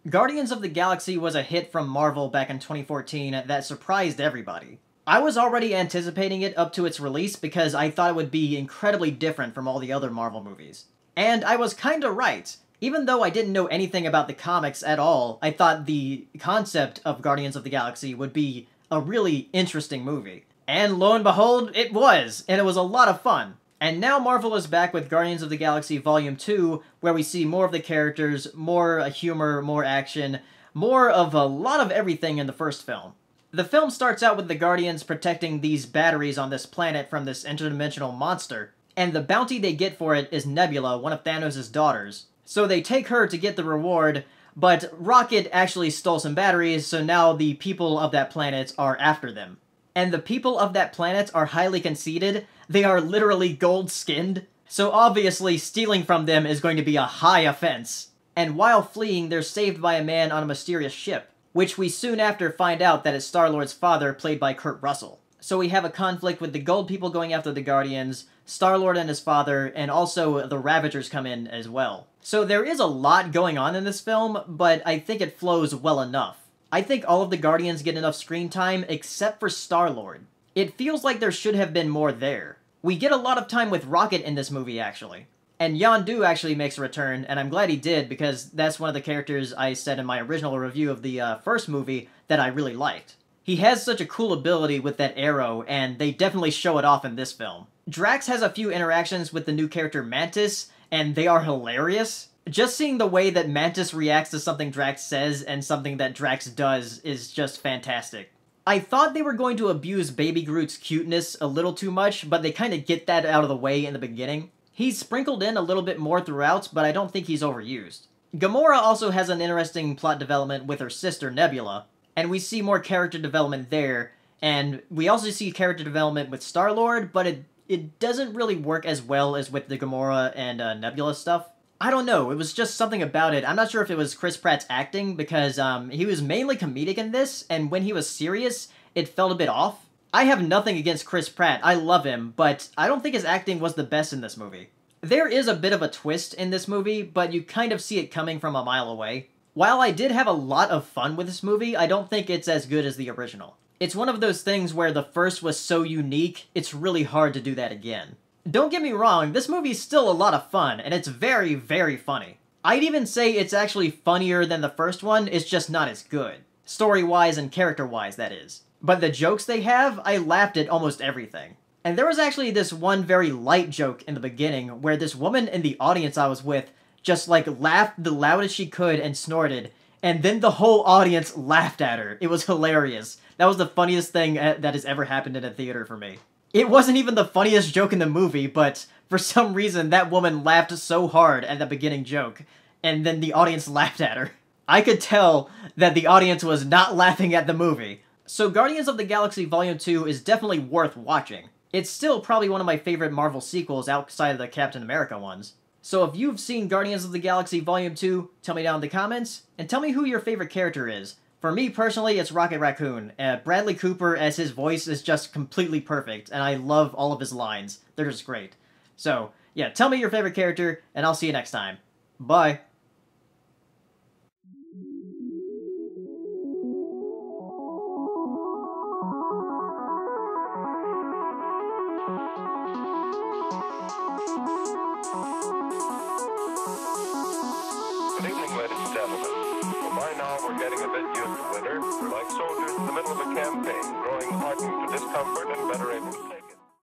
Guardians of the Galaxy was a hit from Marvel back in 2014 that surprised everybody. I was already anticipating it up to its release because I thought it would be incredibly different from all the other Marvel movies. And I was kinda right. Even though I didn't know anything about the comics at all, I thought the concept of Guardians of the Galaxy would be a really interesting movie. And lo and behold, it was, and it was a lot of fun. And now Marvel is back with Guardians of the Galaxy Volume 2, where we see more of the characters, more humor, more action, more of a lot of everything in the first film. The film starts out with the Guardians protecting these batteries on this planet from this interdimensional monster, and the bounty they get for it is Nebula, one of Thanos' daughters. So they take her to get the reward, but Rocket actually stole some batteries, so now the people of that planet are after them. And the people of that planet are highly conceited. They are literally gold-skinned, so obviously stealing from them is going to be a high offense. And while fleeing, they're saved by a man on a mysterious ship, which we soon after find out that is Star-Lord's father, played by Kurt Russell. So we have a conflict with the gold people going after the Guardians, Star-Lord and his father, and also the Ravagers come in as well. So there is a lot going on in this film, but I think it flows well enough. I think all of the Guardians get enough screen time except for Star-Lord. It feels like there should have been more there. We get a lot of time with Rocket in this movie, actually. And Yondu actually makes a return, and I'm glad he did, because that's one of the characters I said in my original review of the first movie that I really liked. He has such a cool ability with that arrow, and they definitely show it off in this film. Drax has a few interactions with the new character Mantis, and they are hilarious. Just seeing the way that Mantis reacts to something Drax says and something that Drax does is just fantastic. I thought they were going to abuse Baby Groot's cuteness a little too much, but they kind of get that out of the way in the beginning. He's sprinkled in a little bit more throughout, but I don't think he's overused. Gamora also has an interesting plot development with her sister Nebula, and we see more character development there, and we also see character development with Star-Lord, but it doesn't really work as well as with the Gamora and Nebula stuff. I don't know, it was just something about it. I'm not sure if it was Chris Pratt's acting, because he was mainly comedic in this, and when he was serious, it felt a bit off. I have nothing against Chris Pratt, I love him, but I don't think his acting was the best in this movie. There is a bit of a twist in this movie, but you kind of see it coming from a mile away. While I did have a lot of fun with this movie, I don't think it's as good as the original. It's one of those things where the first was so unique, it's really hard to do that again. Don't get me wrong, this movie's still a lot of fun, and it's very, very funny. I'd even say it's actually funnier than the first one, it's just not as good. Story-wise and character-wise, that is. But the jokes they have, I laughed at almost everything. And there was actually this one very light joke in the beginning, where this woman in the audience I was with just like laughed the loudest she could and snorted, and then the whole audience laughed at her. It was hilarious. That was the funniest thing that has ever happened in a theater for me. It wasn't even the funniest joke in the movie, but for some reason that woman laughed so hard at the beginning joke, and then the audience laughed at her. I could tell that the audience was not laughing at the movie. So Guardians of the Galaxy Volume 2 is definitely worth watching. It's still probably one of my favorite Marvel sequels outside of the Captain America ones. So if you've seen Guardians of the Galaxy Volume 2, tell me down in the comments, and tell me who your favorite character is. For me, personally, it's Rocket Raccoon. Bradley Cooper as his voice is just completely perfect, and I love all of his lines. They're just great. So, yeah, tell me your favorite character, and I'll see you next time. Bye! Good evening, ladies and gentlemen. Well, by now we're getting a bit used to winter. We're like soldiers in the middle of a campaign.